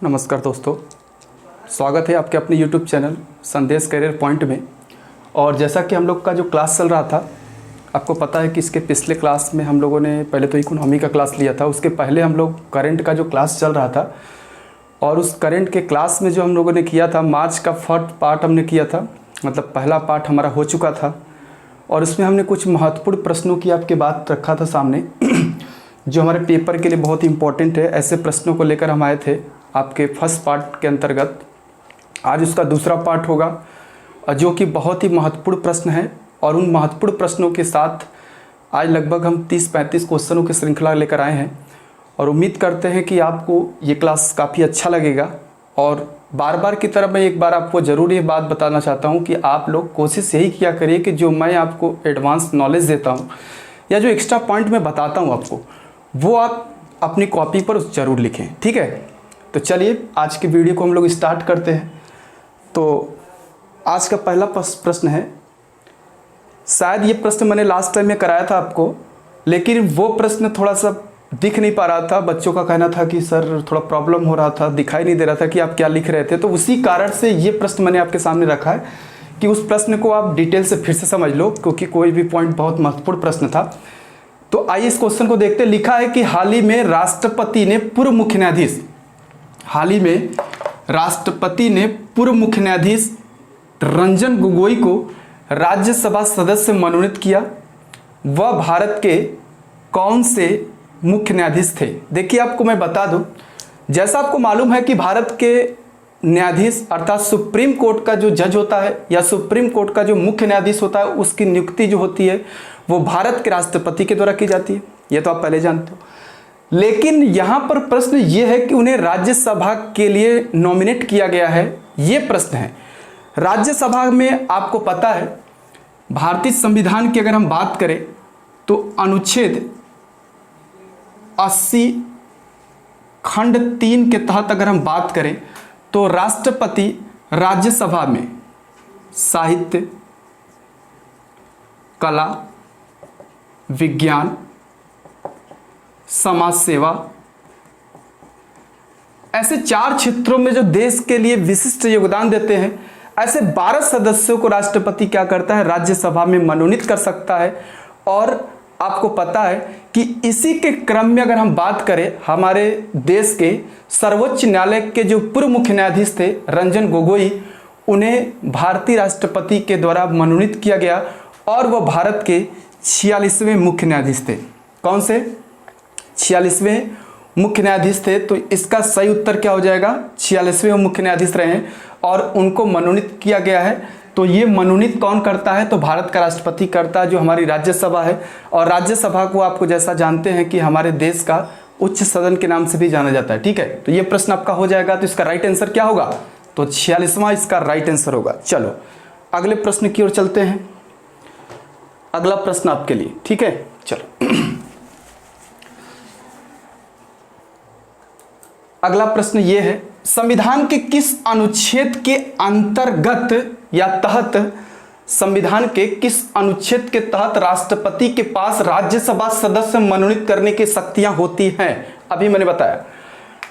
नमस्कार दोस्तों, स्वागत है आपके अपने YouTube चैनल संदेश करियर पॉइंट में। और जैसा कि हम लोग का जो क्लास चल रहा था, आपको पता है कि इसके पिछले क्लास में हम लोगों ने पहले तो इकोनॉमी का क्लास लिया था। उसके पहले हम लोग करंट का जो क्लास चल रहा था, और उस करंट के क्लास में जो हम लोगों ने किया था, मार्च का फर्स्ट पार्ट हमने किया था, मतलब पहला पार्ट हमारा हो चुका था। और उसमें हमने कुछ महत्वपूर्ण प्रश्नों की आपके बात रखा था सामने जो हमारे पेपर के लिए बहुत इंपॉर्टेंट है। ऐसे प्रश्नों को लेकर हम आए थे आपके फर्स्ट पार्ट के अंतर्गत। आज उसका दूसरा पार्ट होगा जो कि बहुत ही महत्वपूर्ण प्रश्न है। और उन महत्वपूर्ण प्रश्नों के साथ आज लगभग हम 30-35 क्वेश्चनों की श्रृंखला लेकर आए हैं। और उम्मीद करते हैं कि आपको ये क्लास काफ़ी अच्छा लगेगा। और बार बार की तरह मैं एक बार आपको ज़रूर ये बात बताना चाहता हूँ कि आप लोग कोशिश यही किया करिए कि जो मैं आपको एडवांस नॉलेज देता हूँ या जो एक्स्ट्रा पॉइंट मैं बताता हूँ आपको, वो आप अपनी कॉपी पर ज़रूर लिखें, ठीक है। तो चलिए आज की वीडियो को हम लोग स्टार्ट करते हैं। तो आज का पहला प्रश्न है, शायद ये प्रश्न मैंने लास्ट टाइम में कराया था आपको, लेकिन वो प्रश्न थोड़ा सा दिख नहीं पा रहा था। बच्चों का कहना था कि सर थोड़ा प्रॉब्लम हो रहा था, दिखाई नहीं दे रहा था कि आप क्या लिख रहे थे। तो उसी कारण से ये प्रश्न मैंने आपके सामने रखा है कि उस प्रश्न को आप डिटेल से फिर से समझ लो, क्योंकि कोई भी पॉइंट बहुत महत्वपूर्ण प्रश्न था। तो आइए इस क्वेश्चन को देखते। लिखा है कि हाल ही में राष्ट्रपति ने पूर्व मुख्य न्यायाधीश रंजन गोगोई को राज्यसभा सदस्य मनोनीत किया। वह भारत के कौन से मुख्य न्यायाधीश थे? देखिए, आपको मैं बता दूं, जैसा आपको मालूम है कि भारत के न्यायाधीश अर्थात सुप्रीम कोर्ट का जो जज होता है या सुप्रीम कोर्ट का जो मुख्य न्यायाधीश होता है, उसकी नियुक्ति जो होती है वो भारत के राष्ट्रपति के द्वारा की जाती है। ये तो आप पहले जानते हो। लेकिन यहां पर प्रश्न ये है कि उन्हें राज्यसभा के लिए नॉमिनेट किया गया है, ये प्रश्न है। राज्यसभा में आपको पता है, भारतीय संविधान की अगर हम बात करें तो अनुच्छेद 80 खंड 3 के तहत अगर हम बात करें तो राष्ट्रपति राज्यसभा में साहित्य, कला, विज्ञान, समाज सेवा, ऐसे 4 क्षेत्रों में जो देश के लिए विशिष्ट योगदान देते हैं, ऐसे 12 सदस्यों को राष्ट्रपति क्या करता है, राज्यसभा में मनोनीत कर सकता है। और आपको पता है कि इसी के क्रम में अगर हम बात करें, हमारे देश के सर्वोच्च न्यायालय के जो पूर्व मुख्य न्यायाधीश थे रंजन गोगोई, उन्हें भारतीय राष्ट्रपति के द्वारा मनोनीत किया गया और वह भारत के 46वें मुख्य न्यायाधीश थे। कौन से? 46वें मुख्य न्यायाधीश थे। तो इसका सही उत्तर क्या हो जाएगा? 46वें मुख्य न्यायाधीश रहे हैं और उनको मनोनीत किया गया है। तो ये मनोनीत कौन करता है? तो भारत का राष्ट्रपति करता है, जो हमारी राज्यसभा है। और राज्यसभा को आपको जैसा जानते हैं कि हमारे देश का उच्च सदन के नाम से भी जाना जाता है, ठीक है। तो ये प्रश्न आपका हो जाएगा। तो इसका राइट आंसर क्या होगा? तो 46वां इसका राइट आंसर होगा। चलो अगले प्रश्न की ओर चलते हैं। अगला प्रश्न आपके लिए, ठीक है। चलो अगला प्रश्न ये है, संविधान के किस अनुच्छेद के अंतर्गत या तहत, संविधान के किस अनुच्छेद के तहत राष्ट्रपति के पास राज्यसभा सदस्य मनोनीत करने की शक्तियां होती हैं? अभी मैंने बताया।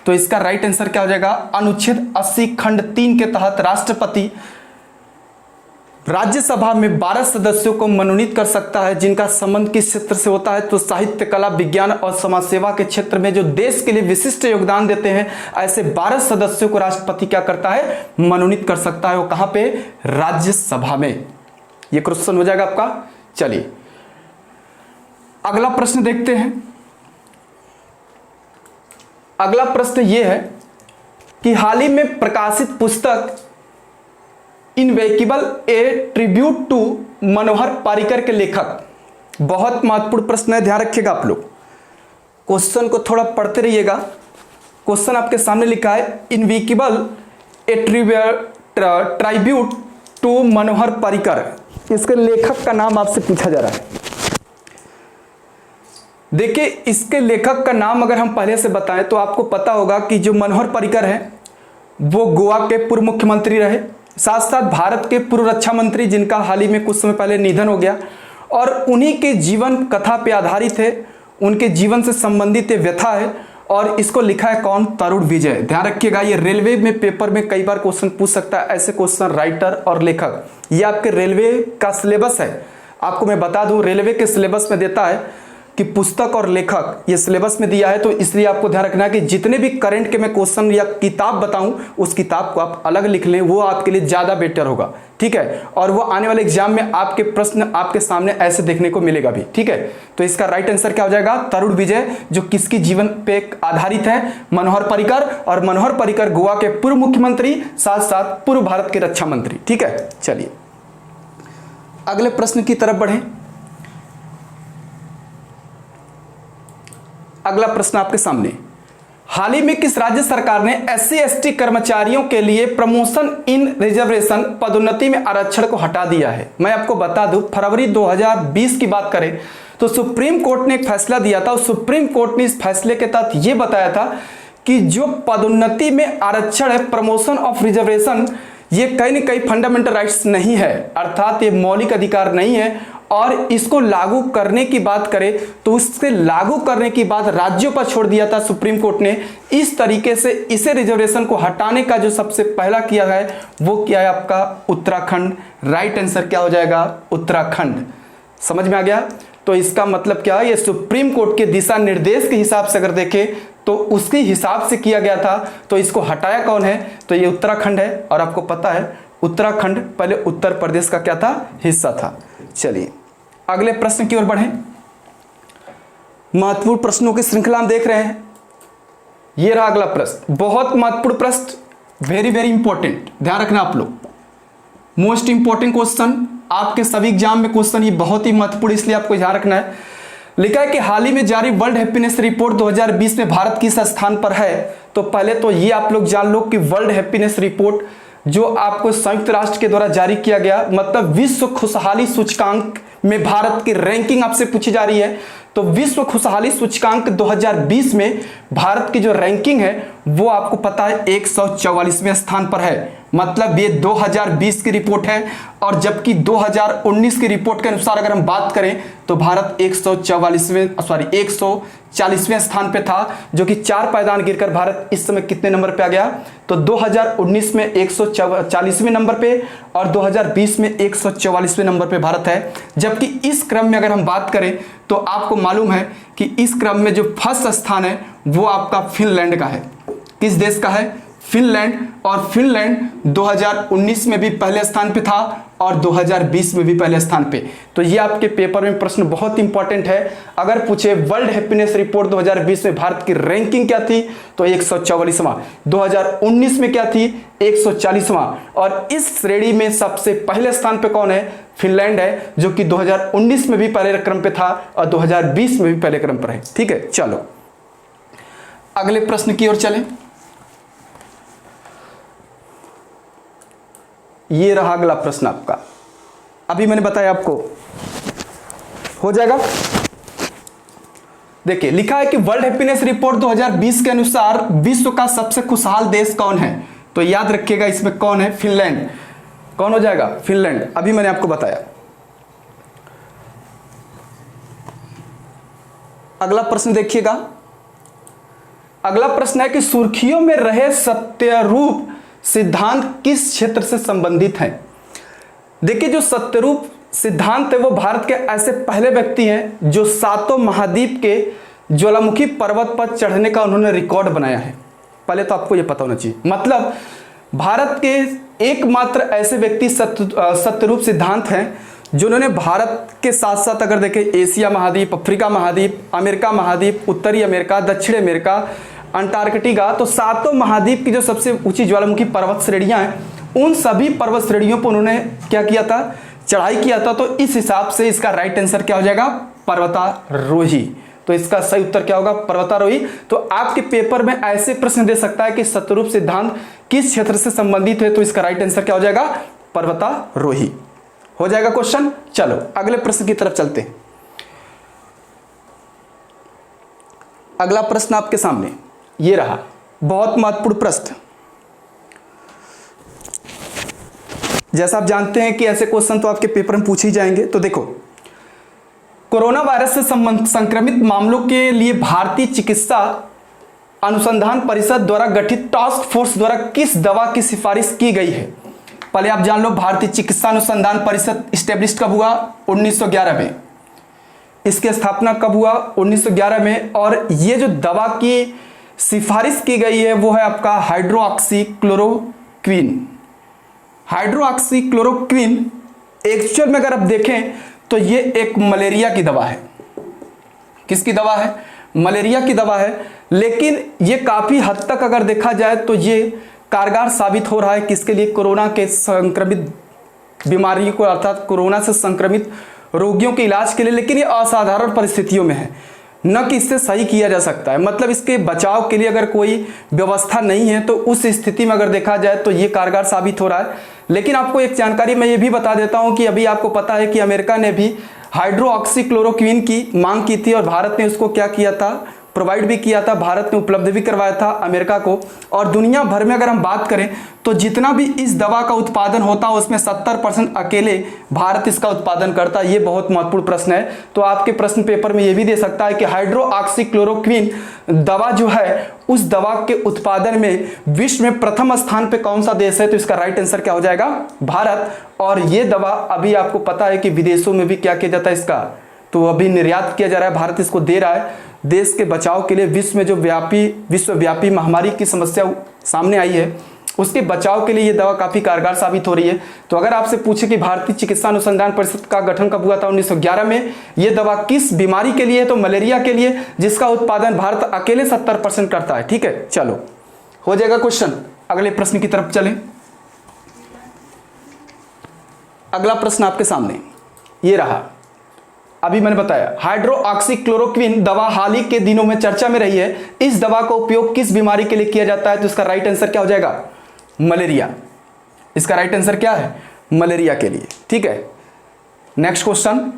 तो इसका राइट आंसर क्या हो जाएगा? अनुच्छेद 80 खंड 3 के तहत राष्ट्रपति राज्यसभा में 12 सदस्यों को मनोनीत कर सकता है, जिनका संबंध किस क्षेत्र से होता है? तो साहित्य, कला, विज्ञान और समाज सेवा के क्षेत्र में जो देश के लिए विशिष्ट योगदान देते हैं, ऐसे 12 सदस्यों को राष्ट्रपति क्या करता है? मनोनीत कर सकता है। वो कहां पे? राज्यसभा में। ये क्वेश्चन हो जाएगा आपका। चलिए अगला प्रश्न देखते हैं। अगला प्रश्न यह है कि हाल ही में प्रकाशित पुस्तक इनवेकिबल ए ट्रिब्यूट टू मनोहर पारिकर के लेखक, बहुत महत्वपूर्ण प्रश्न है, ध्यान रखिएगा आप लोग। क्वेश्चन को थोड़ा पढ़ते रहिएगा। क्वेश्चन आपके सामने लिखा है, इनवेकिबल ए ट्रिब्यूट टू मनोहर पारिकर, इसके लेखक का नाम आपसे पूछा जा रहा है। देखिए, इसके लेखक का नाम अगर हम पहले से बताएं तो आपको पता होगा कि जो मनोहर पारिकर है वो गोवा के पूर्व मुख्यमंत्री रहे, साथ साथ भारत के पूर्व रक्षा मंत्री, जिनका हाल ही में कुछ समय पहले निधन हो गया। और उन्हीं के जीवन कथा पे आधारित है, उनके जीवन से संबंधित ये व्यथा है। और इसको लिखा है कौन? तरुण विजय। ध्यान रखिएगा, ये रेलवे में पेपर में कई बार क्वेश्चन पूछ सकता है ऐसे क्वेश्चन, राइटर और लेखक। ये आपके रेलवे का सिलेबस है। आपको मैं बता दूं, रेलवे के सिलेबस में देता है कि पुस्तक और लेखक, ये सिलेबस में दिया है, तो इसलिए आपको ध्यान रखना है कि जितने भी करंट के मैं क्वेश्चन या किताब बताऊं उस किताब को आप अलग लिख लें, वो आपके लिए ज्यादा बेटर होगा, ठीक है। और वो आने वाले एग्जाम में आपके प्रश्न आपके सामने ऐसे देखने को मिलेगा भी, ठीक है। तो इसका राइट आंसर क्या हो जाएगा? तरुण विजय, जो किसकी जीवन पे आधारित है? मनोहर पर्रिकर। और मनोहर पर्रिकर गोवा के पूर्व मुख्यमंत्री, साथ साथ पूर्व भारत के रक्षा मंत्री, ठीक है। चलिए अगले प्रश्न की तरफ बढ़ें। अगला प्रश्न आपके सामने, हाल ही में किस राज्य सरकार ने SC/ST कर्मचारियों के लिए प्रमोशन इन रिजर्वेशन पदोन्नति में आरक्षण को हटा दिया है? मैं आपको बता दूं, फरवरी 2020 की बात करें तो सुप्रीम कोर्ट ने एक फैसला दिया था। सुप्रीम कोर्ट ने इस फैसले के तहत यह बताया था कि जो पदोन्नति में आरक्षण है, प्रमोशन ऑफ रिजर्वेशन, ये कहीं न कहीं फंडामेंटल राइट्स नहीं है, अर्थात ये मौलिक अधिकार नहीं है। और इसको लागू करने की बात करें तो उससे लागू करने की बात राज्यों पर छोड़ दिया था सुप्रीम कोर्ट ने। इस तरीके से इसे रिजर्वेशन को हटाने का जो सबसे पहला किया है वो क्या है? आपका उत्तराखंड। राइट आंसर क्या हो जाएगा? उत्तराखंड। समझ में आ गया? तो इसका मतलब क्या है? ये सुप्रीम कोर्ट के दिशा निर्देश के हिसाब से अगर देखें तो उसके हिसाब से किया गया था। तो इसको हटाया कौन है? तो ये उत्तराखंड है। और आपको पता है उत्तराखंड पहले उत्तर प्रदेश का क्या था? हिस्सा था। चलिए अगले प्रश्न की ओर बढ़ें। महत्वपूर्ण प्रश्नों की श्रृंखला हम देख रहे हैं। यह रहा अगला प्रश्न, बहुत महत्वपूर्ण प्रश्न, वेरी वेरी इंपॉर्टेंट, ध्यान रखना आप लोग। मोस्ट इंपॉर्टेंट क्वेश्चन आपके सभी एग्जाम में क्वेश्चन, ये बहुत ही महत्वपूर्ण, इसलिए आपको ध्यान रखना है। लिखा है कि हाल ही में जारी वर्ल्ड हैप्पीनेस रिपोर्ट 2020 में भारत किस स्थान पर है? तो पहले तो ये आप लोग जान लो कि वर्ल्ड हैप्पीनेस रिपोर्ट जो आपको संयुक्त राष्ट्र के द्वारा जारी किया गया, मतलब विश्व खुशहाली सूचकांक में भारत की रैंकिंग आपसे पूछी जा रही है। तो विश्व खुशहाली सूचकांक 2020 में भारत की जो रैंकिंग है वो आपको पता है 144वें स्थान पर है। मतलब ये 2020 की रिपोर्ट है। और जबकि 2019 की रिपोर्ट के अनुसार अगर हम बात करें तो भारत 140वें स्थान पे था, जो कि 4 पायदान गिरकर भारत इस समय कितने नंबर पे आ गया? तो 2019 में 140वें नंबर पे और 2020 में 144वें नंबर पे भारत है। जबकि इस क्रम में अगर हम बात करें तो आपको मालूम है कि इस क्रम में जो फर्स्ट स्थान है वो आपका फिनलैंड का है। किस देश का है? फिनलैंड। और फिनलैंड 2019 में भी पहले स्थान पे था और 2020 में भी पहले स्थान पे। तो ये आपके पेपर में प्रश्न बहुत इंपॉर्टेंट है। अगर पूछे वर्ल्ड हैप्पीनेस रिपोर्ट 2020 में भारत की रैंकिंग क्या थी तो 144वां, 2019 में क्या थी? 140वां। और इस श्रेणी में सबसे पहले स्थान पे कौन है? फिनलैंड है, जो कि 2019 में भी पहले क्रम पे था और 2020 में भी पहले क्रम पर है। ठीक है, चलो अगले प्रश्न की ओर चलें। ये रहा अगला प्रश्न आपका। अभी मैंने बताया आपको, हो जाएगा। देखिए लिखा है कि वर्ल्ड हैप्पीनेस रिपोर्ट 2020 के अनुसार विश्व का सबसे खुशहाल देश कौन है? तो याद रखिएगा इसमें कौन है? फिनलैंड। कौन हो जाएगा? फिनलैंड। अभी मैंने आपको बताया। अगला प्रश्न देखिएगा। अगला प्रश्न है कि सुर्खियों में रहे सत्यरूप सिद्धांत किस क्षेत्र से संबंधित है? देखिए जो सत्यरूप सिद्धांत है वो भारत के ऐसे पहले व्यक्ति हैं जो 7 महाद्वीप के ज्वालामुखी पर्वत पर चढ़ने का उन्होंने रिकॉर्ड बनाया है। पहले तो आपको ये पता होना चाहिए, मतलब भारत के एकमात्र ऐसे व्यक्ति सत्यरूप सिद्धांत हैं जिन्होंने भारत के साथ साथ अगर देखें एशिया महाद्वीप, अफ्रीका महाद्वीप, अमेरिका महाद्वीप, उत्तरी अमेरिका, दक्षिण अमेरिका, अंटार्कटिका, तो 7 महाद्वीप की जो सबसे ऊंची ज्वालामुखी पर्वत श्रेणियां हैं उन सभी पर्वत श्रेणियों पर उन्होंने क्या किया था? चढ़ाई किया था। तो इस हिसाब से इसका राइट आंसर क्या हो जाएगा? पर्वतारोही। तो इसका सही उत्तर क्या होगा? पर्वतारोही। तो आपके पेपर में ऐसे प्रश्न दे सकता है कि सत्यरूप सिद्धांत किस क्षेत्र से संबंधित है, तो इसका राइट आंसर क्या हो जाएगा? पर्वतारोही हो जाएगा क्वेश्चन। चलो अगले प्रश्न की तरफ चलते हैं। अगला प्रश्न आपके सामने ये रहा, बहुत महत्वपूर्ण प्रश्न। जैसा आप जानते हैं कि ऐसे क्वेश्चन तो आपके पेपर में पूछे ही जाएंगे। तो देखो, कोरोना वायरस से संक्रमित मामलों के लिए भारतीय चिकित्सा अनुसंधान परिषद द्वारा गठित टास्क फोर्स द्वारा किस दवा की सिफारिश की गई है? पहले आप जान लो, भारतीय चिकित्सा अनुसंधान परिषद स्टेब्लिश कब हुआ? 1911 में। इसकी स्थापना कब हुआ? 1911 में। और ये जो दवा की सिफारिश की गई है वो है आपका हाइड्रोक्सीक्लोरोक्विन। हाइड्रोक्सीक्लोरोक्विन एक्चुअल में अगर आप देखें तो ये एक मलेरिया की दवा है। किसकी दवा है? मलेरिया की दवा है। लेकिन ये काफी हद तक अगर देखा जाए तो ये कारगर साबित हो रहा है किसके लिए? कोरोना के संक्रमित बीमारियों को, अर्थात कोरोना से संक्रमित रोगियों के इलाज के लिए। लेकिन ये असाधारण परिस्थितियों में है, न कि इससे सही किया जा सकता है। मतलब इसके बचाव के लिए अगर कोई व्यवस्था नहीं है तो उस स्थिति में अगर देखा जाए तो ये कारगर साबित हो रहा है। लेकिन आपको एक जानकारी मैं ये भी बता देता हूं कि अभी आपको पता है कि अमेरिका ने भी हाइड्रोक्सीक्लोरोक्विन की मांग की थी और भारत ने उसको क्या किया था? प्रोवाइड भी किया था, भारत ने उपलब्ध भी करवाया था अमेरिका को। और दुनिया भर में अगर हम बात करें तो जितना भी इस दवा का उत्पादन होता है उसमें 70% अकेले भारत इसका उत्पादन करता है। ये बहुत महत्वपूर्ण प्रश्न है, तो आपके प्रश्न पेपर में ये भी दे सकता है कि हाइड्रोक्सीक्लोरोक्विन दवा जो है उस दवा के उत्पादन में विश्व में प्रथम स्थान पे कौन सा देश है? तो इसका राइट आंसर क्या हो जाएगा? भारत। और ये दवा अभी आपको पता है कि विदेशों में भी क्या किया जाता है इसका? तो अभी निर्यात किया जा रहा है, भारत इसको दे रहा है देश के बचाव के लिए। विश्व में जो विश्वव्यापी महामारी की समस्या सामने आई है उसके बचाव के लिए ये दवा काफी कारगर साबित हो रही है। तो अगर आपसे पूछे कि भारतीय चिकित्सा अनुसंधान परिषद का गठन कब हुआ था? 1911 में। ये दवा किस बीमारी के लिए है? तो मलेरिया के लिए, जिसका उत्पादन भारत अकेले 70% करता है। ठीक है, चलो हो जाएगा क्वेश्चन। अगले प्रश्न की तरफ चलें। अगला प्रश्न आपके सामने ये रहा। अभी मैंने बताया हाइड्रोक्सीक्लोरोक्विन दवा हाल ही के दिनों में चर्चा में रही है। इस दवा का उपयोग किस बीमारी के लिए किया जाता है? तो इसका राइट आंसर क्या हो जाएगा? मलेरिया। इसका राइट आंसर क्या है? मलेरिया के लिए। ठीक है, नेक्स्ट क्वेश्चन।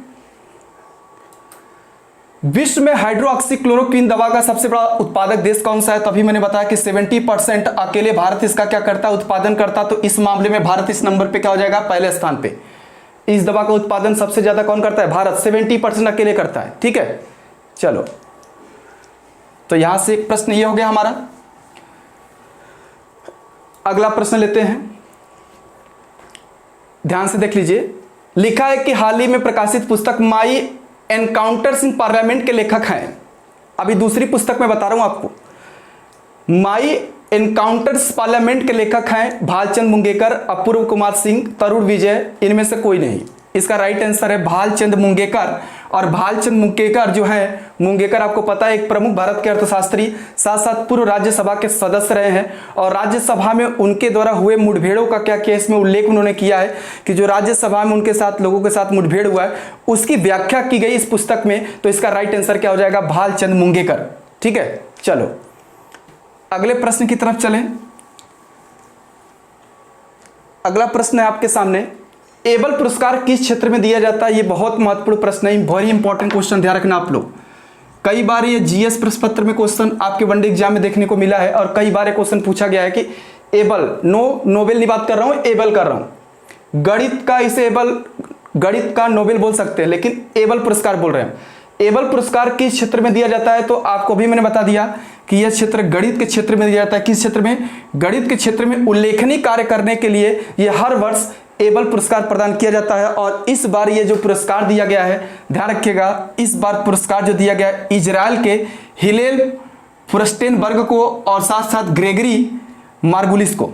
विश्व में हाइड्रोक्सीक्लोरोक्विन दवा का सबसे बड़ा उत्पादक देश कौन सा है? तभी मैंने बताया कि 70% अकेले भारत इसका क्या करता है? उत्पादन करता। तो इस मामले में भारत इस नंबर पे क्या हो जाएगा? पहले स्थान पे। इस दवा का उत्पादन सबसे ज्यादा कौन करता है? भारत 70% अकेले करता है। ठीक है, चलो तो यहां से एक प्रश्न ये हो गया हमारा। अगला प्रश्न लेते हैं, ध्यान से देख लीजिए। लिखा है कि हाल ही में प्रकाशित पुस्तक माई एनकाउंटर्स इन पार्लियामेंट के लेखक हैं। अभी दूसरी पुस्तक में बता रहा हूं आपको। माई एनकाउंटर्स पार्लियामेंट के लेखक हैं भालचंद मुंगेकर, अपूर्व कुमार सिंह, तरुण विजय। इनमें से कोई नहीं। इसका राइट आंसर है भालचंद मुंगेकर। और भालचंद मुंगेकर जो है, मुंगेकर आपको पता है एक प्रमुख भारत के अर्थशास्त्री, साथ साथ पूर्व राज्यसभा के सदस्य रहे हैं। और राज्यसभा में उनके द्वारा हुए मुठभेड़ों का क्या केस में उल्लेख उन्होंने किया है कि जो राज्यसभा में उनके साथ लोगों के साथ मुठभेड़ हुआ है उसकी व्याख्या की गई इस पुस्तक में। तो इसका राइट आंसर क्या हो जाएगा? भालचंद मुंगेकर। ठीक है, चलो अगले प्रश्न की तरफ चलें। अगला प्रश्न है आपके सामने, एबल पुरस्कार किस क्षेत्र में दिया जाता है? ये बहुत महत्वपूर्ण प्रश्न है, वेरी इंपॉर्टेंट क्वेश्चन, ध्यान रखना आप लोग। कई बार ये जीएस प्रश्न पत्र में क्वेश्चन आपके वनडे एग्जाम में देखने को मिला है और कई बार क्वेश्चन पूछा गया है कि एबल, नोबेल नहीं बात कर रहा हूं, एबल कर रहा हूं। गणित का इसे एबल, गणित का नोबेल बोल सकते हैं लेकिन एबल पुरस्कार बोल रहे हैं। एबल पुरस्कार किस क्षेत्र में दिया जाता है? तो आपको भी मैंने बता दिया कि यह क्षेत्र गणित के क्षेत्र में दिया जाता है। किस क्षेत्र में? गणित के क्षेत्र में उल्लेखनीय कार्य करने के लिए यह हर वर्ष एबल पुरस्कार प्रदान किया जाता है। और इस बार ये जो पुरस्कार दिया गया है, ध्यान रखिएगा, इस बार पुरस्कार जो दिया गया है इजराइल के हिलेल फुर्स्टेनबर्ग को और साथ साथ ग्रेगरी मार्गुलिस को।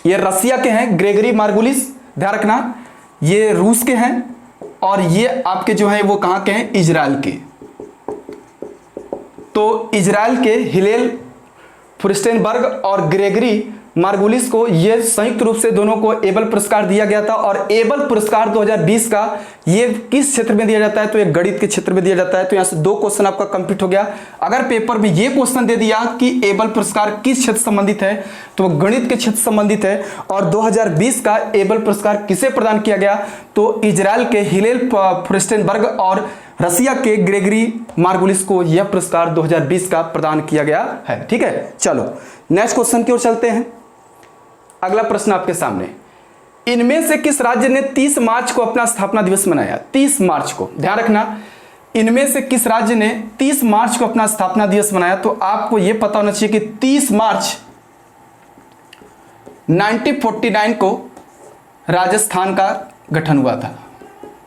ये रसिया के हैं ग्रेगरी मार्गुलिस, ध्यान रखना, ये रूस के हैं और ये आपके जो है वो कहां के हैं? इजराइल के। तो इजराइल के हिलेल फुर्स्टेनबर्ग और ग्रेगरी मार्गुलिस को ये संयुक्त रूप से दोनों को एबल पुरस्कार दिया गया था। और एबल पुरस्कार 2020 का ये किस क्षेत्र में दिया जाता है? तो ये गणित के क्षेत्र में दिया जाता है। तो यहां से 2 क्वेश्चन आपका कंप्लीट हो गया। अगर पेपर में ये क्वेश्चन दे दिया कि एबल पुरस्कार किस क्षेत्र संबंधित है तो गणित के क्षेत्र संबंधित है। और 2020 का एबल पुरस्कार किसे प्रदान किया गया? तो इजराइल के हिलेल फुर्स्टेनबर्ग और रसिया के ग्रेगरी मार्गुलिस को यह पुरस्कार 2020 का प्रदान किया गया है। ठीक है, चलो नेक्स्ट क्वेश्चन की ओर चलते हैं। अगला प्रश्न आपके सामने, इनमें से किस राज्य ने 30 मार्च को अपना स्थापना दिवस मनाया? 30 मार्च को, ध्यान रखना, इनमें से किस राज्य ने 30 मार्च को अपना स्थापना दिवस मनाया? तो आपको यह पता होना चाहिए कि 30 मार्च 1949 को राजस्थान का गठन हुआ था।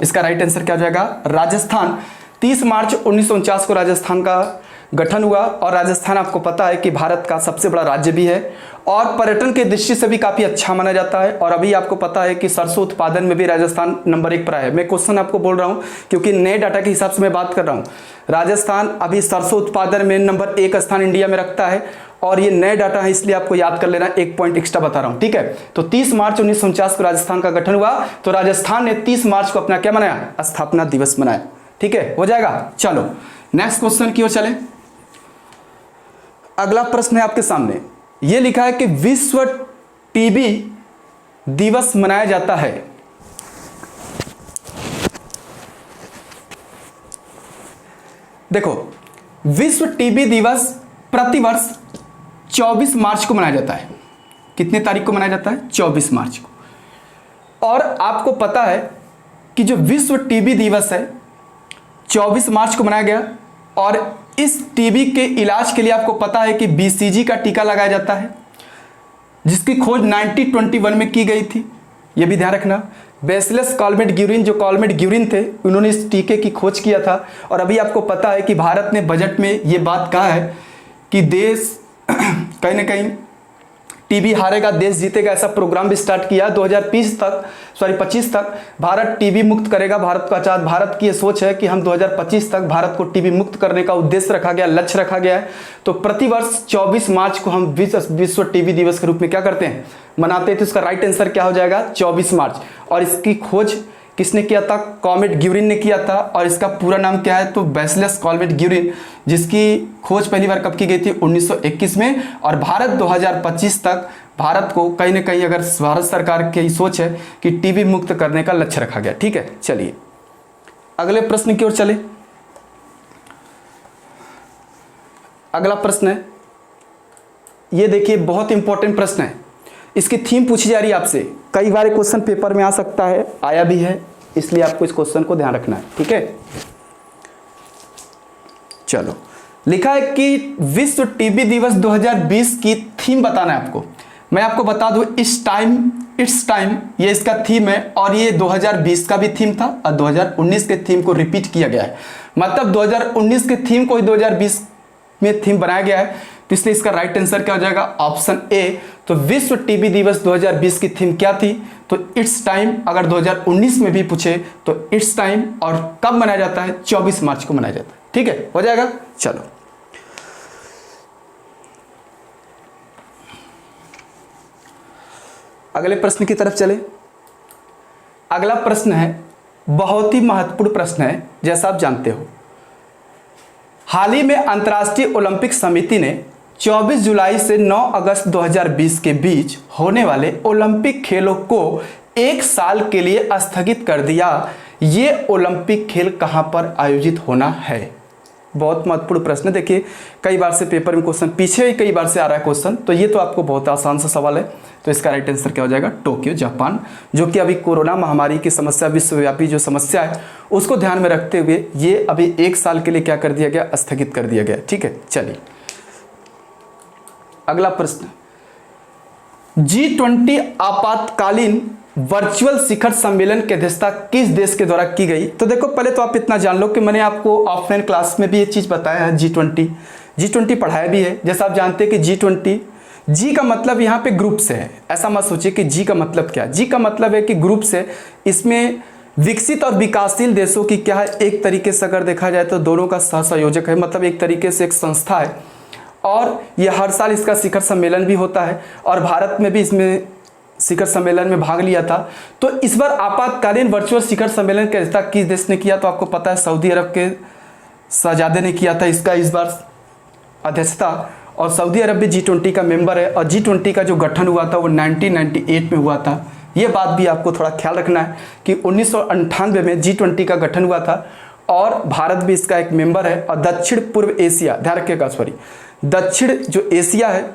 इसका राइट आंसर क्या हो जाएगा? राजस्थान। 30 मार्च 1949 को राजस्थान का गठन हुआ। और राजस्थान आपको पता है कि भारत का सबसे बड़ा राज्य भी है और पर्यटन की दृष्टि से भी काफ़ी अच्छा माना जाता है। और अभी आपको पता है कि सरसों उत्पादन में भी राजस्थान नंबर 1 पर है। मैं क्वेश्चन आपको बोल रहा हूँ क्योंकि नए डाटा के हिसाब से मैं बात कर रहा हूँ। राजस्थान अभी सरसों उत्पादन में नंबर 1 स्थान इंडिया में रखता है और ये नए डाटा है, इसलिए आपको याद कर लेना, 1 पॉइंट एक्स्ट्रा बता रहा हूँ, ठीक है। तो 30 मार्च 1949 को राजस्थान का गठन हुआ, तो राजस्थान ने 30 मार्च को अपना क्या मनाया? स्थापना दिवस मनाया, ठीक है, हो जाएगा। चलो नेक्स्ट क्वेश्चन की ओर चले। अगला प्रश्न है आपके सामने, यह लिखा है कि विश्व टीबी दिवस मनाया जाता है। देखो, विश्व टीबी दिवस प्रतिवर्ष 24 मार्च को मनाया जाता है। कितने तारीख को मनाया जाता है? 24 मार्च को। और आपको पता है कि जो विश्व टीबी दिवस है 24 मार्च को मनाया गया और इस टीबी के इलाज के लिए आपको पता है कि बीसीजी का टीका लगाया जाता है, जिसकी खोज 1921 में की गई थी। यह भी ध्यान रखना। बेसिलस कॉलमेट-ग्यूरिन, जो कॉलमेट-ग्यूरिन थे, उन्होंने इस टीके की खोज किया था। और अभी आपको पता है कि भारत ने बजट में ये बात कहा है कि देश कहीं ना कहीं टीबी हारेगा देश जीतेगा, ऐसा प्रोग्राम भी स्टार्ट किया। 25 तक भारत टीबी मुक्त करेगा भारत को आजाद। भारत की ये सोच है कि हम 2025 तक भारत को टीबी मुक्त करने का उद्देश्य रखा गया, लक्ष्य रखा गया है। तो प्रतिवर्ष 24 मार्च को हम विश्व टीबी दिवस के रूप में क्या करते हैं? मनाते हैं। तो इसका राइट आंसर क्या हो जाएगा? 24 मार्च। और इसकी खोज किसने किया था? कॉलमेट-ग्यूरिन ने किया था। और इसका पूरा नाम क्या है? तो बैसिलस कॉलमेट-ग्यूरिन, जिसकी खोज पहली बार कब की गई थी? 1921 में। और भारत 2025 तक भारत को कहीं ना कहीं, अगर भारत सरकार की सोच है कि टीबी मुक्त करने का लक्ष्य रखा गया, ठीक है। चलिए अगले प्रश्न की ओर चले। अगला प्रश्न है, ये देखिए बहुत इंपॉर्टेंट प्रश्न है। इसकी थीम पूछी जा रही है आपसे, कई बार क्वेश्चन पेपर में आ सकता है, आया भी है, इसलिए आपको इस क्वेश्चन को ध्यान रखना है, ठीक है। चलो, लिखा है कि विश्व टीबी दिवस 2020 की थीम बताना है आपको। मैं आपको बता दूं, इट्स टाइम ये इसका थीम है और ये 2020 का भी थीम था और 2019 के थीम को रिपीट किया गया है। मतलब 2019 के थीम को ही 2020 में थीम बनाया गया है। तो इसलिए इसका राइट आंसर क्या हो जाएगा? Option A. तो विश्व टीबी दिवस 2020 की थीम क्या थी? तो इट्स टाइम। अगर 2019 में भी पूछे तो इट्स टाइम। और कब मनाया जाता है? 24 मार्च को मनाया जाता है, ठीक है, हो जाएगा। चलो अगले प्रश्न की तरफ चले। अगला प्रश्न है बहुत ही महत्वपूर्ण प्रश्न है। जैसा आप जानते हो, हाल ही में अंतर्राष्ट्रीय ओलंपिक समिति ने 24 जुलाई से 9 अगस्त 2020 के बीच होने वाले ओलंपिक खेलों को 1 साल के लिए स्थगित कर दिया। ये ओलंपिक खेल कहां पर आयोजित होना है? बहुत महत्वपूर्ण प्रश्न है। देखिए, कई बार से पेपर में क्वेश्चन, पीछे ही कई बार से आ रहा है क्वेश्चन, तो ये तो आपको बहुत आसान सा सवाल है। तो इसका राइट आंसर क्या हो जाएगा? Tokyo, Japan. जो कि अभी कोरोना महामारी की समस्या, विश्वव्यापी जो समस्या है, उसको ध्यान में रखते हुए ये अभी 1 साल के लिए क्या कर दिया गया? स्थगित कर दिया गया, ठीक है। चलिए अगला प्रश्न, G20 आपातकालीन वर्चुअल शिखर सम्मेलन की अध्यक्षता किस देश के द्वारा की गई? तो देखो, पहले तो आप इतना जान लो कि मैंने आपको ऑफलाइन क्लास में भी ये चीज़ बताया है। G20 पढ़ाया भी है। जैसा आप जानते हैं कि G20, जी का मतलब यहाँ पे ग्रुप से है। ऐसा मत सोचिए कि जी का मतलब क्या। जी का मतलब है कि ग्रुप से। इसमें विकसित और विकासशील देशों की क्या है, एक तरीके से अगर देखा जाए तो दोनों का सहसंयोजक है। मतलब एक तरीके से एक संस्था है और ये हर साल इसका शिखर सम्मेलन भी होता है। और भारत में भी इसमें शिखर सम्मेलन में भाग लिया था। तो इस बार आपातकालीन वर्चुअल शिखर सम्मेलन की अध्यक्षता किस देश ने किया? तो आपको पता है सऊदी अरब के शहजादे ने किया था इसका इस बार अध्यक्षता। और सऊदी अरब भी G20 का मेंबर है। और G20 का जो गठन हुआ था वो 1998 में हुआ था। ये बात भी आपको थोड़ा ख्याल रखना है कि 1998 में G20 का गठन हुआ था और भारत भी इसका एक मेंबर है। और दक्षिण पूर्व एशिया, ध्यान रखिएगा, दक्षिण जो एशिया है,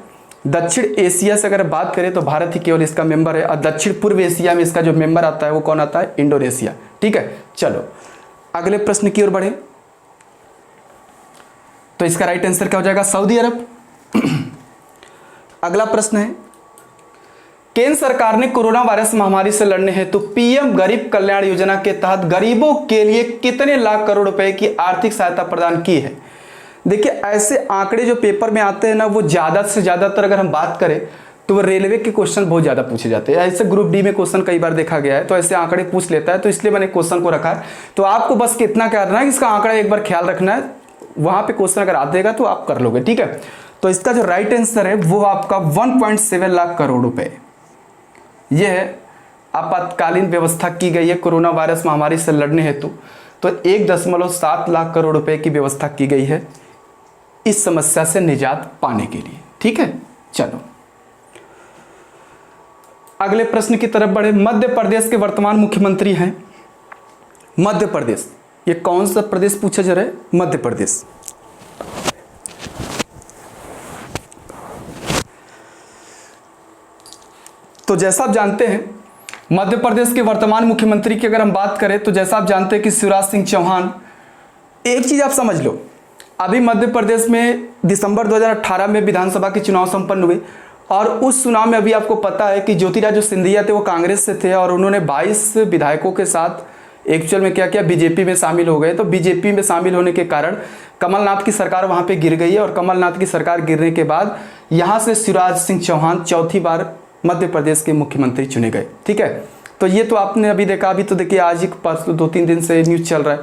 दक्षिण एशिया से अगर बात करें तो भारत ही केवल इसका मेंबर है। और दक्षिण पूर्व एशिया में इसका जो मेंबर आता है वो कौन आता है? इंडोनेशिया, ठीक है। चलो अगले प्रश्न की ओर बढ़े। तो इसका राइट आंसर क्या हो जाएगा? सऊदी अरब। अगला प्रश्न है, केंद्र सरकार ने कोरोना वायरस महामारी से लड़ने हेतु पीएम गरीब कल्याण योजना के तहत गरीबों के लिए कितने लाख करोड़ रुपए की आर्थिक सहायता प्रदान की है? देखिए, ऐसे आंकड़े जो पेपर में आते हैं ना, वो ज्यादा से ज्यादातर अगर हम बात करें तो वो रेलवे के क्वेश्चन बहुत ज्यादा पूछे जाते हैं। ऐसे ग्रुप डी में क्वेश्चन कई बार देखा गया है, तो ऐसे आंकड़े पूछ लेता है, तो इसलिए मैंने क्वेश्चन को रखा है। तो आपको बस कितना क्या करना है, इसका आंकड़ा एक बार ख्याल रखना है, वहां पे क्वेश्चन अगर आ देगा तो आप कर लोगे, ठीक है। तो इसका जो राइट आंसर है वो आपका 1.7 लाख करोड़ रुपए, यह है आपातकालीन व्यवस्था की गई है कोरोना वायरस महामारी से लड़ने हेतु। तो 1.7 लाख करोड़ रुपए की व्यवस्था की गई है इस समस्या से निजात पाने के लिए, ठीक है। चलो अगले प्रश्न की तरफ बढ़े। मध्य प्रदेश के वर्तमान मुख्यमंत्री हैं, मध्य प्रदेश, ये कौन सा प्रदेश पूछा जा रहा है? मध्य प्रदेश। तो जैसा आप जानते हैं मध्य प्रदेश के वर्तमान मुख्यमंत्री की अगर हम बात करें तो जैसा आप जानते हैं कि शिवराज सिंह चौहान। एक चीज आप समझ लो, अभी मध्य प्रदेश में दिसंबर 2018 में विधानसभा के चुनाव संपन्न हुए और उस चुनाव में अभी आपको पता है कि ज्योतिरादित्य सिंधिया थे, वो कांग्रेस से थे और उन्होंने 22 विधायकों के साथ एक्चुअल में क्या किया, बीजेपी में शामिल हो गए। तो बीजेपी में शामिल होने के कारण कमलनाथ की सरकार वहां पे गिर गई है और कमलनाथ की सरकार गिरने के बाद यहां से शिवराज सिंह चौहान चौथी बार मध्य प्रदेश के मुख्यमंत्री चुने गए, ठीक है। तो ये तो आपने अभी देखा, अभी तो देखिए आज ही परसों 2-3 दिन से न्यूज चल रहा है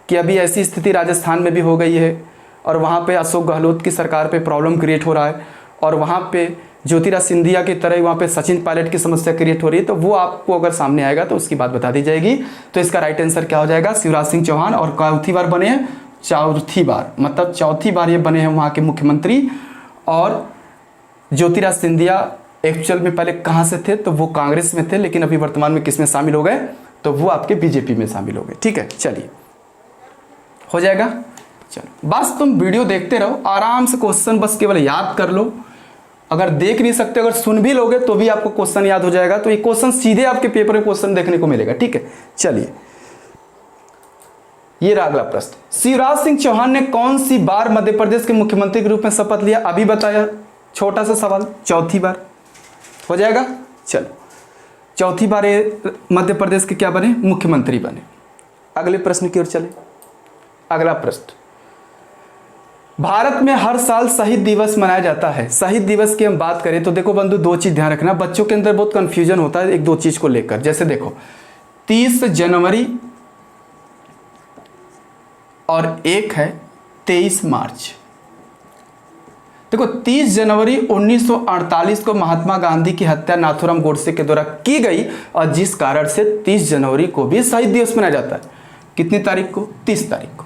कि अभी ऐसी स्थिति राजस्थान में भी हो गई है और वहाँ पे अशोक गहलोत की सरकार पे प्रॉब्लम क्रिएट हो रहा है और वहाँ पे ज्योतिरादित्य सिंधिया की तरह वहाँ पे सचिन पायलट की समस्या क्रिएट हो रही है। तो वो आपको अगर सामने आएगा तो उसकी बात बता दी जाएगी। तो इसका राइट आंसर क्या हो जाएगा? शिवराज सिंह चौहान। और चौथी बार बने हैं, चौथी बार, मतलब चौथी बार ये बने हैं वहाँ के मुख्यमंत्री। और ज्योतिरादित्य सिंधिया एक्चुअल में पहले कहाँ से थे, तो वो कांग्रेस में थे, लेकिन अभी वर्तमान में किस में शामिल हो गए, तो वो आपके बीजेपी में शामिल हो गए, ठीक है। चलिए हो जाएगा। चलो बस तुम वीडियो देखते रहो, आराम से क्वेश्चन बस केवल याद कर लो। अगर देख नहीं सकते, अगर सुन भी लोगे तो भी आपको क्वेश्चन याद हो जाएगा। तो ये क्वेश्चन सीधे आपके पेपर में क्वेश्चन देखने को मिलेगा, ठीक है। चलिए ये रहा अगला प्रश्न, शिवराज सिंह चौहान ने कौन सी बार मध्य प्रदेश के मुख्यमंत्री के रूप में शपथ लिया? अभी बताया, छोटा सा सवाल, चौथी बार हो जाएगा। चलो चौथी बार ये मध्य प्रदेश के क्या बने? मुख्यमंत्री बने। अगले प्रश्न की ओर चले। अगला प्रश्न, भारत में हर साल शहीद दिवस मनाया जाता है। शहीद दिवस की हम बात करें तो देखो बंधु, दो चीज ध्यान रखना, बच्चों के अंदर बहुत कंफ्यूजन होता है एक दो चीज को लेकर। जैसे देखो 30 जनवरी और एक है 23 मार्च। देखो 30 जनवरी 1948 को महात्मा गांधी की हत्या नाथूराम गोडसे के द्वारा की गई और जिस कारण से 30 जनवरी को भी शहीद दिवस मनाया जाता है। कितनी तारीख को? 30 तारीख को।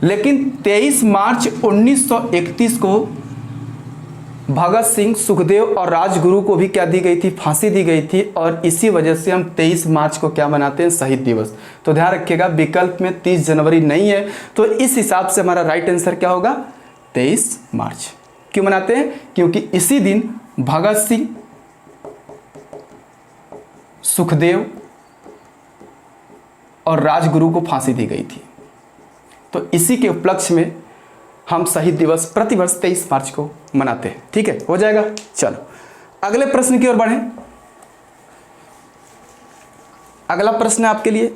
लेकिन 23 मार्च 1931 को भगत सिंह, सुखदेव और राजगुरु को भी क्या दी गई थी? फांसी दी गई थी। और इसी वजह से हम 23 मार्च को क्या मनाते हैं? शहीद दिवस। तो ध्यान रखिएगा विकल्प में 30 जनवरी नहीं है, तो इस हिसाब से हमारा राइट आंसर क्या होगा? 23 मार्च। क्यों मनाते हैं? क्योंकि इसी दिन भगत सिंह, सुखदेव और राजगुरु को फांसी दी गई थी। तो इसी के उपलक्ष्य में हम शहीद दिवस प्रतिवर्ष 23 मार्च को मनाते हैं, ठीक है। हो जाएगा। चलो अगले प्रश्न की ओर बढ़ें। अगला प्रश्न है आपके लिए,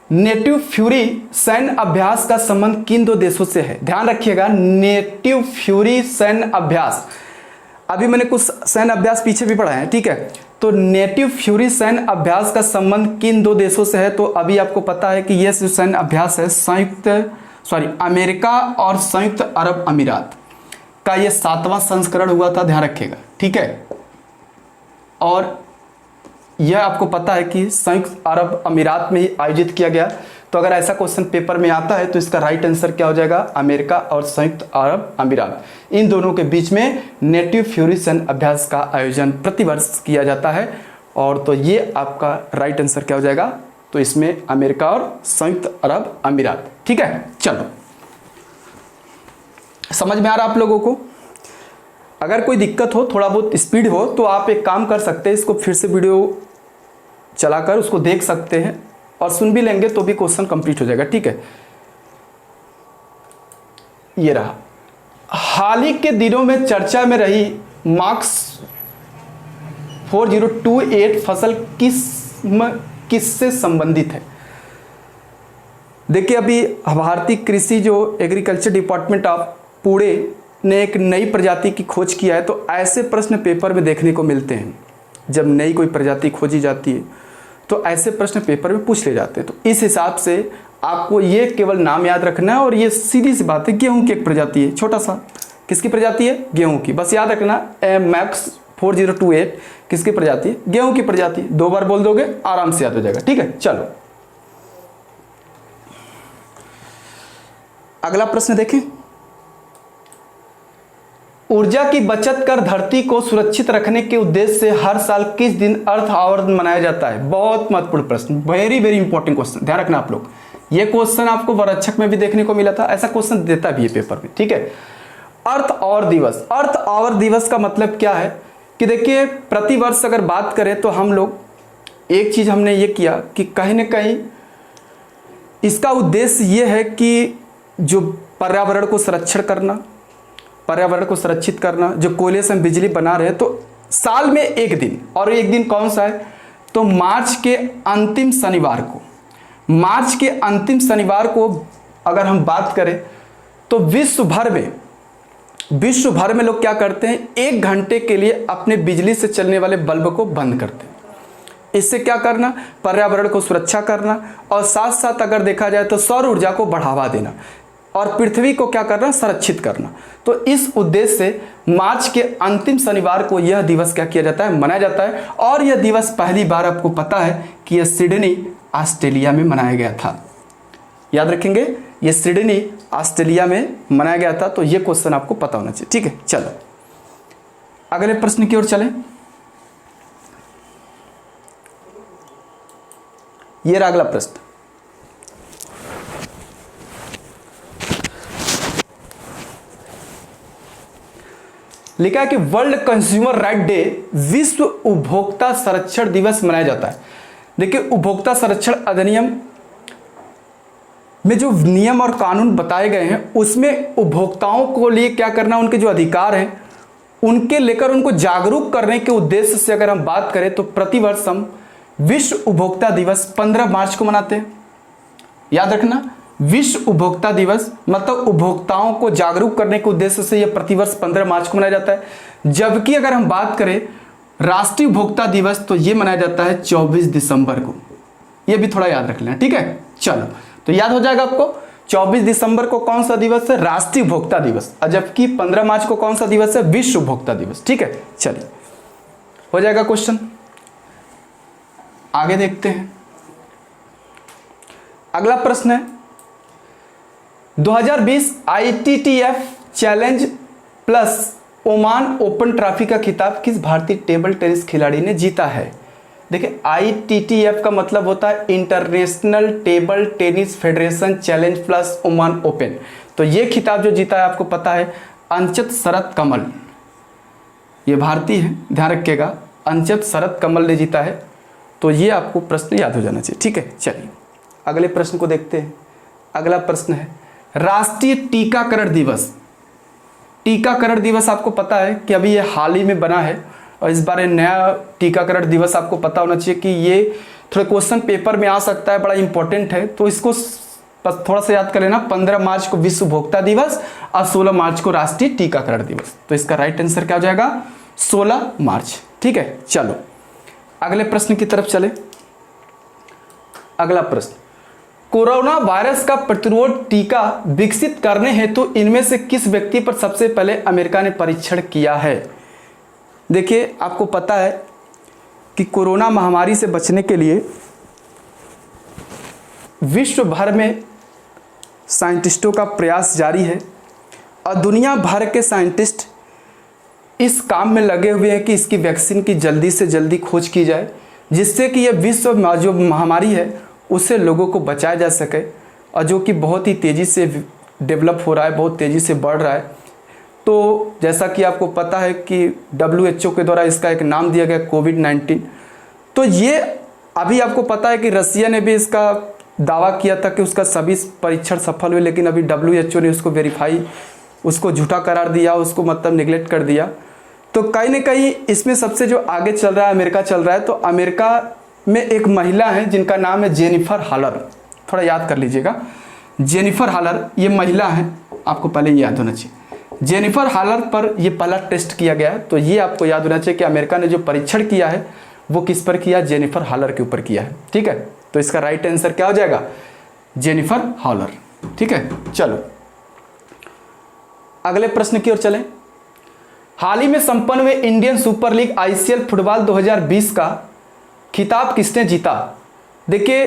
नेटिव फ्यूरी सैन्य अभ्यास का संबंध किन दो देशों से है? ध्यान रखिएगा, नेटिव फ्यूरी सैन्य अभ्यास, अभी मैंने कुछ सैन्य अभ्यास पीछे भी पढ़ा है, ठीक है। तो नेटिव फ्यूरी सैन्य अभ्यास का संबंध किन दो देशों से है? तो अभी आपको पता है कि यह जो सैन्य अभ्यास है अमेरिका और संयुक्त अरब अमीरात का यह 7वां संस्करण हुआ था, ध्यान रखिएगा, ठीक है। और यह आपको पता है कि संयुक्त अरब अमीरात में ही आयोजित किया गया। तो अगर ऐसा क्वेश्चन पेपर में आता है तो इसका राइट आंसर क्या हो जाएगा? अमेरिका और संयुक्त अरब अमीरात, इन दोनों के बीच में नेटिव फ्यूरी सैन्य अभ्यास का आयोजन प्रतिवर्ष किया जाता है। और तो ये आपका राइट आंसर क्या हो जाएगा? तो इसमें अमेरिका और संयुक्त अरब अमीरात, ठीक है। चलो समझ में आ रहा आप लोगों को? अगर कोई दिक्कत हो, थोड़ा बहुत स्पीड हो, तो आप एक काम कर सकते हैं, इसको फिर से वीडियो चलाकर उसको देख सकते हैं और सुन भी लेंगे तो भी क्वेश्चन कंप्लीट हो जाएगा, ठीक है। ये रहा, हाल ही के दिनों में चर्चा में रही मार्क्स 4028 फसल किससे संबंधित है। देखिए, अभी भारतीय कृषि जो एग्रीकल्चर डिपार्टमेंट ऑफ पुणे ने एक नई प्रजाति की खोज किया है, तो ऐसे प्रश्न पेपर में देखने को मिलते हैं। जब नई कोई प्रजाति खोजी जाती है तो ऐसे प्रश्न पेपर में पूछ ले जाते हैं। तो इस हिसाब से आपको ये केवल नाम याद रखना है, और ये सीधी सी बात है, गेहूं की एक प्रजाति है, छोटा सा। किसकी प्रजाति है? गेहूं की। बस याद रखना, मैक्स 4028 किसकी प्रजाति है? गेहूं की प्रजाति। 2 बार बोल दोगे आराम से याद हो जाएगा। ठीक है, चलो अगला प्रश्न देखें। ऊर्जा की बचत कर धरती को सुरक्षित रखने के उद्देश्य से हर साल किस दिन अर्थ आवर मनाया जाता है? बहुत महत्वपूर्ण प्रश्न, वेरी वेरी इंपॉर्टेंट क्वेश्चन, ध्यान रखना आप लोग। ये क्वेश्चन आपको वरक्षक में भी देखने को मिला था, ऐसा क्वेश्चन देता भी है पेपर में। ठीक है, अर्थ आवर दिवस। अर्थ आवर दिवस का मतलब क्या है कि देखिए, प्रतिवर्ष अगर बात करें तो हम लोग एक चीज हमने ये किया कि कहीं ना कहीं इसका उद्देश्य ये है कि जो पर्यावरण को संरक्षण करना, पर्यावरण को सुरक्षित करना, जो कोयले से हम बिजली बना रहे हैं, तो साल में एक दिन, और एक दिन कौन सा है? तो मार्च के अंतिम शनिवार को। मार्च के अंतिम शनिवार को अगर हम बात करें तो विश्व भर में लोग क्या करते हैं? 1 घंटे के लिए अपने बिजली से चलने वाले बल्ब को बंद करते हैं। इससे क्या करना? पर्यावरण को सुरक्षा करना, और साथ साथ अगर देखा जाए तो सौर ऊर्जा को बढ़ावा देना, और पृथ्वी को क्या करना? संरक्षित करना। तो इस उद्देश्य से मार्च के अंतिम शनिवार को यह दिवस क्या किया जाता है? मनाया जाता है। और यह दिवस पहली बार आपको पता है कि यह सिडनी ऑस्ट्रेलिया में मनाया गया था। याद रखेंगे, यह सिडनी ऑस्ट्रेलिया में मनाया गया था। तो यह क्वेश्चन आपको पता होना चाहिए। ठीक है, चलो अगले प्रश्न की ओर चलें। यह रहा अगला प्रश्न। लिखा है कि वर्ल्ड कंज्यूमर राइट डे, विश्व उपभोक्ता संरक्षण दिवस मनाया जाता है। देखिए, उपभोक्ता संरक्षण अधिनियम में जो नियम और कानून बताए गए हैं, उसमें उपभोक्ताओं को लिए क्या करना, उनके जो अधिकार हैं उनके लेकर उनको जागरूक करने के उद्देश्य से अगर हम बात करें तो प्रतिवर्ष हम विश्व उपभोक्ता दिवस 15 मार्च को मनाते हैं। याद रखना, विश्व उपभोक्ता दिवस मतलब उपभोक्ताओं को जागरूक करने के उद्देश्य से यह प्रतिवर्ष 15 मार्च को मनाया जाता है। जबकि अगर हम बात करें राष्ट्रीय उपभोक्ता दिवस, तो यह मनाया जाता है 24 दिसंबर को। यह भी थोड़ा याद रख लेना। ठीक है, चलो तो याद हो जाएगा आपको। 24 दिसंबर को कौन सा दिवस है? राष्ट्रीय उपभोक्ता दिवस। जबकि 15 मार्च को कौन सा दिवस है? विश्व उपभोक्ता दिवस। ठीक है, चलिए हो जाएगा क्वेश्चन। आगे देखते हैं। अगला प्रश्न है 2020 ITTF challenge plus Oman open trophy का खिताब किस भारतीय टेबल टेनिस खिलाड़ी ने जीता है? देखिए, ITTF का मतलब होता है international table tennis federation challenge plus Oman open. तो ये खिताब जो जीता है आपको पता है अंचित शरत कमल, ये भारतीय है, ध्यान रखिएगा, अंचित शरत कमल ने जीता है। तो ये आपको प्रश्न याद हो जाना चाहिए। ठीक है, चलिए अगले प्रश्न को देखते हैं। अगला प्रश्न है राष्ट्रीय टीकाकरण दिवस। टीकाकरण दिवस आपको पता है कि अभी ये हाल ही में बना है, और इस बार नया टीकाकरण दिवस आपको पता होना चाहिए कि ये थोड़ा क्वेश्चन पेपर में आ सकता है, बड़ा इंपॉर्टेंट है। तो इसको बस थोड़ा सा याद कर लेना। 15 मार्च को विश्व उपभोक्ता दिवस और 16 मार्च को राष्ट्रीय टीकाकरण दिवस। तो इसका राइट आंसर क्या हो जाएगा? 16 मार्च। ठीक है, चलो अगले प्रश्न की तरफ चले। अगला प्रश्न, कोरोना वायरस का प्रतिरोध टीका विकसित करने हेतु इनमें से किस व्यक्ति पर सबसे पहले अमेरिका ने परीक्षण किया है? देखिए, आपको पता है कि कोरोना महामारी से बचने के लिए विश्व भर में साइंटिस्टों का प्रयास जारी है, और दुनिया भर के साइंटिस्ट इस काम में लगे हुए हैं कि इसकी वैक्सीन की जल्दी से जल्दी खोज की जाए, जिससे कि यह विश्व जो महामारी है उससे लोगों को बचाया जा सके, और जो कि बहुत ही तेज़ी से डेवलप हो रहा है, बहुत तेज़ी से बढ़ रहा है। तो जैसा कि आपको पता है कि WHO के द्वारा इसका एक नाम दिया गया कोविड-19। तो ये अभी आपको पता है कि रसिया ने भी इसका दावा किया था कि उसका सभी परीक्षण सफल हुए, लेकिन अभी WHO ने उसको वेरीफाई, उसको झूठा करार दिया, उसको मतलब निगलेक्ट कर दिया। तो कहीं ना कहीं इसमें सबसे जो आगे चल रहा है अमेरिका चल रहा है। तो अमेरिका में एक महिला है जिनका नाम है जेनिफर हालर, थोड़ा याद कर लीजिएगा। जेनिफर हालर ये महिला है, आपको पहले याद होना चाहिए। जेनिफर हालर पर ये पहला टेस्ट किया गया है, तो ये आपको याद होना चाहिए कि अमेरिका ने जो परीक्षण किया है वो किस पर किया, जेनिफर हालर के ऊपर किया है। ठीक है, तो इसका राइट आंसर क्या हो जाएगा, जेनिफर हालर। ठीक है, चलो अगले प्रश्न की ओर चलें। हाल ही में संपन्न हुए Indian super league ICL football 2020 का खिताब किसने जीता। देखिए,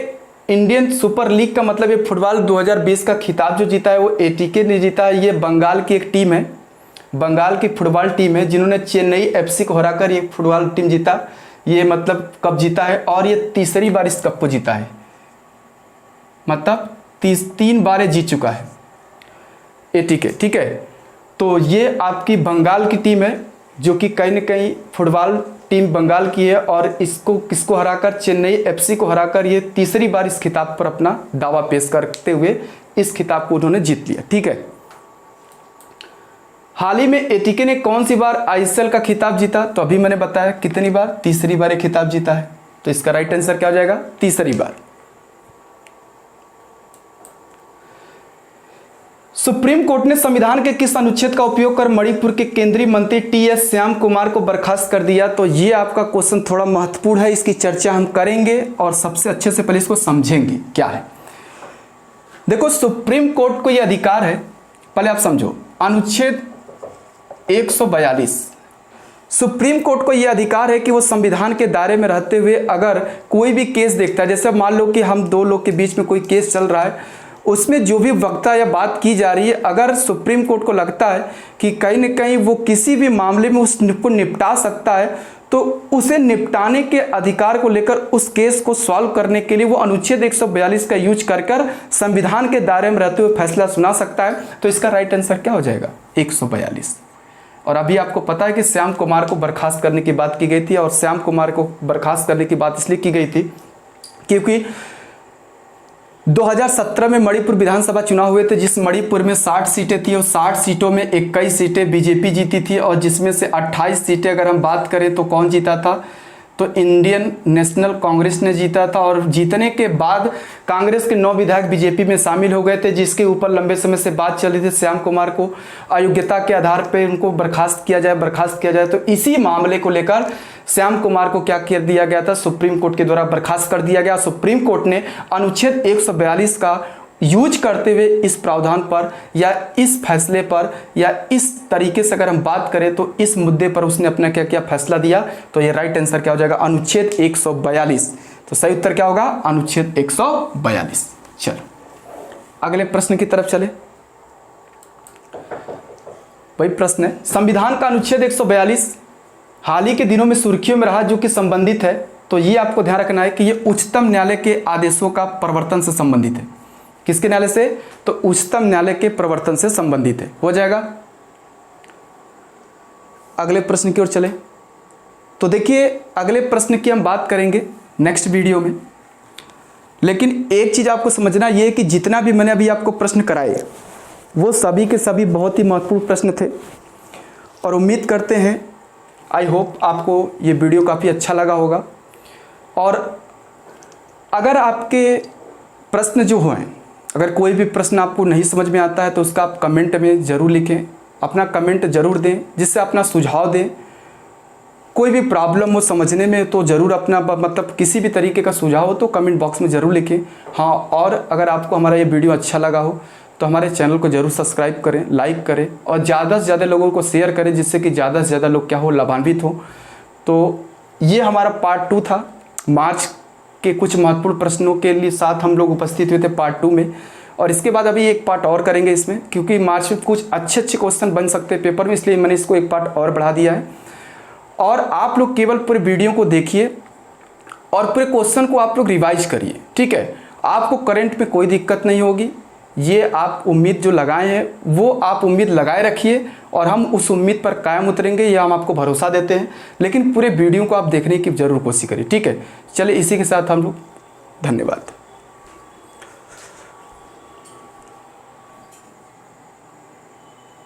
इंडियन सुपर लीग का मतलब ये फुटबॉल 2020 का खिताब जो जीता है वो ATK ने जीता है। ये बंगाल की एक टीम है, बंगाल की फुटबॉल टीम है जिन्होंने चेन्नई FC को हराकर ये फुटबॉल टीम जीता। ये मतलब कप जीता है और ये तीसरी बार इस कप को जीता है, मतलब 3 बार जीत चुका है ATK। ठीक है, तो ये आपकी बंगाल की टीम है जो कि कहीं ना कहीं फुटबॉल टीम बंगाल की है और इसको किसको हराकर, चेन्नई FC को हराकर ये तीसरी बार इस खिताब पर अपना दावा पेश करते हुए इस खिताब को उन्होंने जीत लिया। ठीक है, हाल ही में ATK ने कौन सी बार ICL का खिताब जीता, तो अभी मैंने बताया कितनी बार, तीसरी बार ये खिताब जीता है। तो इसका राइट आंसर क्या हो जाएगा, तीसरी बार। सुप्रीम कोर्ट ने संविधान के किस अनुच्छेद का उपयोग कर मणिपुर के केंद्रीय मंत्री TS श्याम कुमार को बर्खास्त कर दिया। तो ये आपका क्वेश्चन थोड़ा महत्वपूर्ण है, इसकी चर्चा हम करेंगे और सबसे अच्छे से पहले इसको समझेंगे क्या है। देखो, सुप्रीम कोर्ट को यह अधिकार है, पहले आप समझो, अनुच्छेद 142 सुप्रीम कोर्ट को यह अधिकार है कि वो संविधान के दायरे में रहते हुए अगर कोई भी केस देखता है, जैसे मान लो कि हम 2 लोग के बीच में कोई केस चल रहा है, उसमें जो भी वक्ता या बात की जा रही है, अगर सुप्रीम कोर्ट को लगता है कि कहीं न कहीं वो किसी भी मामले में उसको निपटा सकता है, तो उसे निपटाने के अधिकार को लेकर उस केस को सॉल्व करने के लिए वो अनुच्छेद 142 का यूज कर संविधान के दायरे में रहते हुए फैसला सुना सकता है। तो इसका राइट आंसर क्या हो जाएगा, 142। और अभी आपको पता है कि श्याम कुमार को बर्खास्त करने की बात की गई थी, और श्याम कुमार को बर्खास्त करने की बात इसलिए की गई थी क्योंकि 2017 में मणिपुर विधानसभा चुनाव हुए थे, जिस मणिपुर में 60 सीटें थी और 60 सीटों में 21 सीटें बीजेपी जीती थी, और जिसमें से 28 सीटें अगर हम बात करें तो कौन जीता था, तो इंडियन नेशनल कांग्रेस ने जीता था। और जीतने के बाद कांग्रेस के 9 विधायक बीजेपी में शामिल हो गए थे, जिसके ऊपर लंबे समय से बात चल रही थी श्याम कुमार को अयोग्यता के आधार पर उनको बर्खास्त किया जाए। तो इसी मामले को लेकर श्याम कुमार को क्या कर दिया गया था, सुप्रीम कोर्ट के द्वारा बर्खास्त कर दिया गया। सुप्रीम कोर्ट ने अनुच्छेद 142 का यूज करते हुए इस प्रावधान पर या इस फैसले पर या इस तरीके से अगर हम बात करें तो इस मुद्दे पर उसने अपना क्या किया, फैसला दिया। तो ये राइट आंसर क्या हो जाएगा, अनुच्छेद 142। तो सही उत्तर क्या होगा, अनुच्छेद 142। चलो अगले प्रश्न की तरफ चले। वही प्रश्न है, संविधान का अनुच्छेद 142 हाल ही के दिनों में सुर्खियों में रहा, जो कि संबंधित है। तो ये आपको ध्यान रखना है कि ये उच्चतम न्यायालय के आदेशों का प्रवर्तन से संबंधित है। किसके न्यायालय से, तो उच्चतम न्यायालय के प्रवर्तन से संबंधित है, हो जाएगा। अगले प्रश्न की ओर चले। तो देखिए, अगले प्रश्न की हम बात करेंगे नेक्स्ट वीडियो में, लेकिन एक चीज आपको समझना ये है कि जितना भी मैंने अभी आपको प्रश्न कराए वो सभी के सभी बहुत ही महत्वपूर्ण प्रश्न थे, और उम्मीद करते हैं, आई होप आपको ये वीडियो काफ़ी अच्छा लगा होगा। और अगर आपके प्रश्न जो हैं, अगर कोई भी प्रश्न आपको नहीं समझ में आता है तो उसका आप कमेंट में ज़रूर लिखें, अपना कमेंट ज़रूर दें, जिससे अपना सुझाव दें। कोई भी प्रॉब्लम हो समझने में तो ज़रूर अपना मतलब किसी भी तरीके का सुझाव हो तो कमेंट बॉक्स में ज़रूर लिखें। हाँ, और अगर आपको हमारा ये वीडियो अच्छा लगा हो तो हमारे चैनल को ज़रूर सब्सक्राइब करें, लाइक करें और ज़्यादा से ज़्यादा लोगों को शेयर करें, जिससे कि ज़्यादा से ज़्यादा लोग क्या हो, लाभान्वित हो। तो ये हमारा पार्ट 2 था। मार्च के कुछ महत्वपूर्ण प्रश्नों के लिए साथ हम लोग उपस्थित हुए थे पार्ट 2 में, और इसके बाद अभी एक पार्ट और करेंगे इसमें, क्योंकि मार्च में कुछ अच्छे क्वेश्चन बन सकते हैं पेपर में, इसलिए मैंने इसको एक पार्ट और बढ़ा दिया है। और आप लोग केवल पूरे वीडियो को देखिए और पूरे क्वेश्चन को आप लोग रिवाइज करिए, ठीक है। आपको करंट में कोई दिक्कत नहीं होगी। ये आप उम्मीद जो लगाए हैं वो आप उम्मीद लगाए रखिए, और हम उस उम्मीद पर कायम उतरेंगे, यह हम आपको भरोसा देते हैं। लेकिन पूरे वीडियो को आप देखने की जरूर कोशिश करिए, ठीक है। चलिए, इसी के साथ हम लोग धन्यवाद।